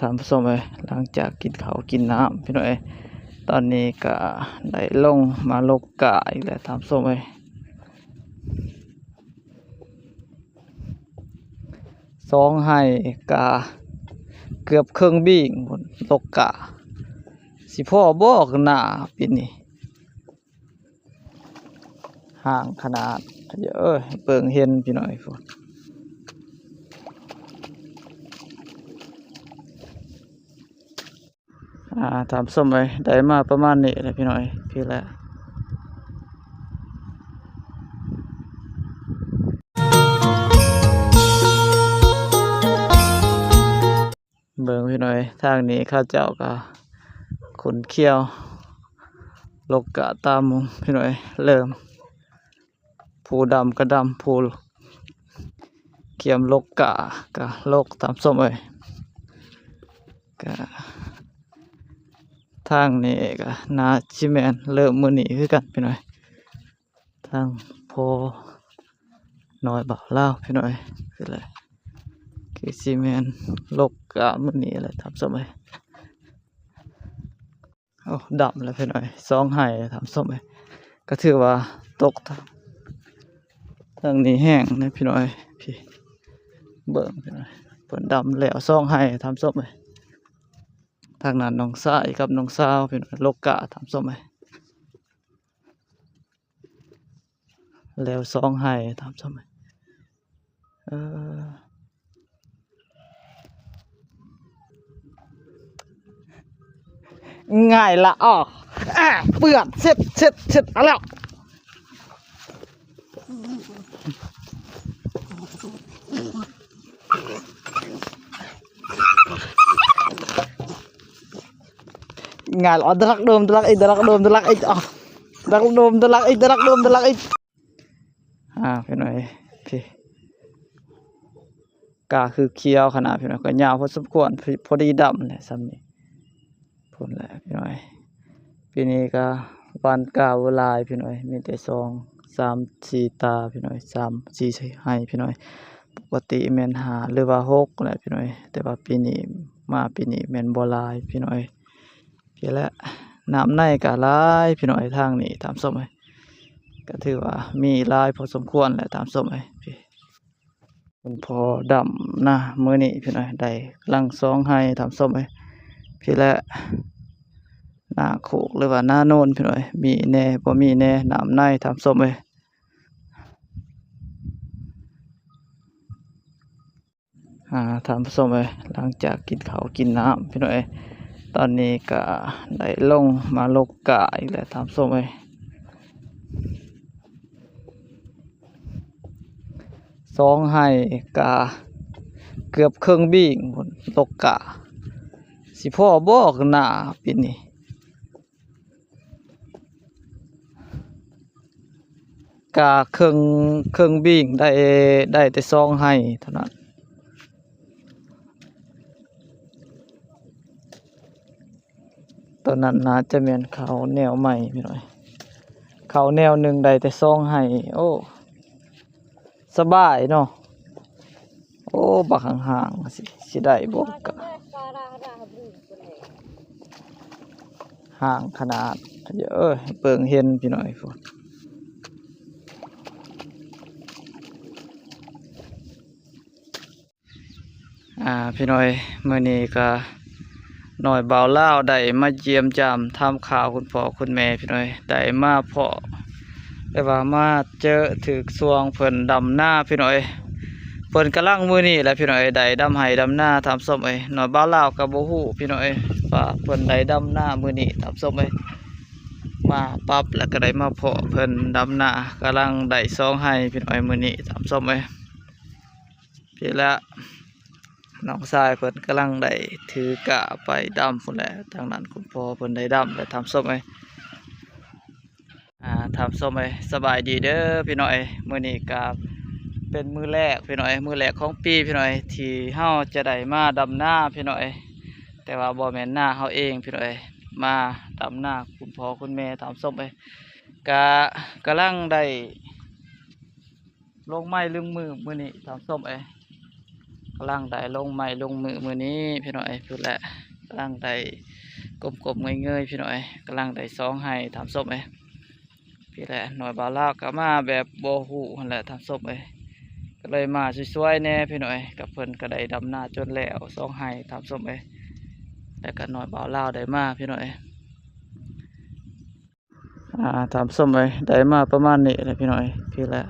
ทำผสมไปหลังจากกินข้าวกินน้ำพี่น้อยตอนนี้ก็ได้ลงมาลกกะอีกแล้วทำส้มไปสองให้กะเกือบเครื่องบิ่งบนลกกะสิพ่อบอกหน้าปีนี้ห่างขนาดเยอะเปิงเห็นพี่น้อยฝนทำส้มไปได้มาประมาณนี้เลยพี่น้อยพี่แหละเบิ่งพี่น้อยทางนี้ข้าเจ้าก็ขนเขี้ยวลกกะตามมุงพี่น้อยเริ่มผูดำกระดำผูเขียมลกกะกะลกตามส้มไปกะทางนี้ก็นาชิแมนเริ่มมือหนีคือกันพี่น้อยทางพอน้อยบ่าวเล่าพี่น้อยคืออะไรคือชิแมนลกกะมือหนีอะไรทำส้มไปโอ้ดำแล้วพี่น้อยสองไห้ทำส้มไปก็ถือว่าตกทางนี้แห้งนะพี่น้อยพี่เบิ่งพี่น้อยเปิดดำแล้วสองไห้ทำส้มไปทางนั้นน้องสายกับน้องสาวเป็นโลกกะทำส้มไหมแล้วสองไห้ทำส้มไหมง่ายละอ๋อเปื่อนเสร็จเอาแล้วง่ายละดลักโดมดลักอีดลักโดมดลักอีอ๋อดลักโดมดลักอีดลักโดมดลักอีพี่หน่อยพี่กาคือเคี้ยวขนาดพี่หน่อยก็ยาวพอสมควรพอดีดำเลยซ้ำนี่พูดแหละพี่หน่อยปีนี้ก็วันกาวลายพี่หน่อยมีแต่3-4 ตาพี่หน่อย3-4ใช่ให้พี่หน่อยปกติแมน5หรือว่า6แหละพี่หน่อยแต่ว่าปีนี้แมนบ่ลายพี่หน่อยพี่และน้ำในก็ลายพี่หน่อยทางนี้ตามส้มเลยก็ถือว่ามีลายพอสมควรแหละตามส้มเลยพี่คุณพอดำนะมือนี้พี่หน่อยได้ลังสองให้ทำส้มเลยพี่และหน้าโขกหรือว่าหน้าโน่นพี่หน่อยมีแน่บ่มีแน่น้ำในทำส้มเลยทำส้มเลยหลังจากกินข้าวกินน้ำพี่หน่อยตอนนี้ก็ได้ลงมาลกกะอีกแล้วทำส้มเลยสองให้กะเกือบเครื่องบิ่งบนลกกะสิพ่อบอกหน้าปีนี้กะเครื่องบิ่งได้แต่สองให้เท่านั้นตอนนั้นน่าจะเป็นเขาแนวใหม่พี่หน่อยเขาแนวหนึ่งได้แต่สองให้โอ้สบายเนาะโอ้บักห่างๆสิได้บอกกะห่างขนาดเยอะเปิงเห็นพี่หน่อยฝนพี่หน่อยมื้อนี้ก็หน่อยบ่าวเล่าได้มาเยี่ยมจำทำข่าวคุณพ่อคุณแม่พี่หน่อยได้มาเพาะแต่ว่ามาเจอถึกสวงเพิ่นดำหน้าพี่หน่อยเพิ่นกำลังมือนี่แหละพี่หน่อยได้ดำไห้ดำหน้าทำส้มหน่อยบ่าวเล่ากับบ่ฮู้พี่หน่อยว่าเพิ่นได้ดำหน้ามือนี่ทำส้มมาปั๊บแล้วก็ได้มาเพาะเพิ่นดำหน้ากำลังได้ซองให้พี่หน่อยมือนี่ทำส้มพี่ละน้องชายเพิ่นกำลังได้ถือกะไปดำพุ่นแหละทางนั้นคุณพ่อเพิ่นได้ดำแต่ทำส้มทำส้มสบายดีเด้อพี่น้อยมื้อนี้ก็เป็นมื้อแรกพี่น้อยมื้อแรกของปีพี่น้อยที่เฮาจะได้มาดำหน้าพี่น้อยแต่ว่าบ่แม่นหน้าเฮาเองพี่น้อยมาดำหน้าคุณพ่อคุณแม่ทำส้มก็กำลังได้ลงไม้ลึงมือมื้อนี้ทำส้ม กำลังได้ลงไม้ลงมือมื้อนี้พี่น้อยพูดแหละกำลังได้กบๆเงยๆพี่น้อยกำลังได้ซองให้ทำศพเอ้ยพี่แหละหน่วยบ่าวลาวก็มาแบบบ่ฮู้หั่นแหละทำศพเอ้ยก็เลยมาสวยๆแน่พี่น้อยกับเพิ่นก็ได้ดำนาจนแล้วซองให้ทำศพเอ้ยแล้วก็หน่วยบ่าวลาวได้มาพี่น้อยทำศพเอ้ยได้มาประมาณนี้แหละพี่น้อยพี่แหละ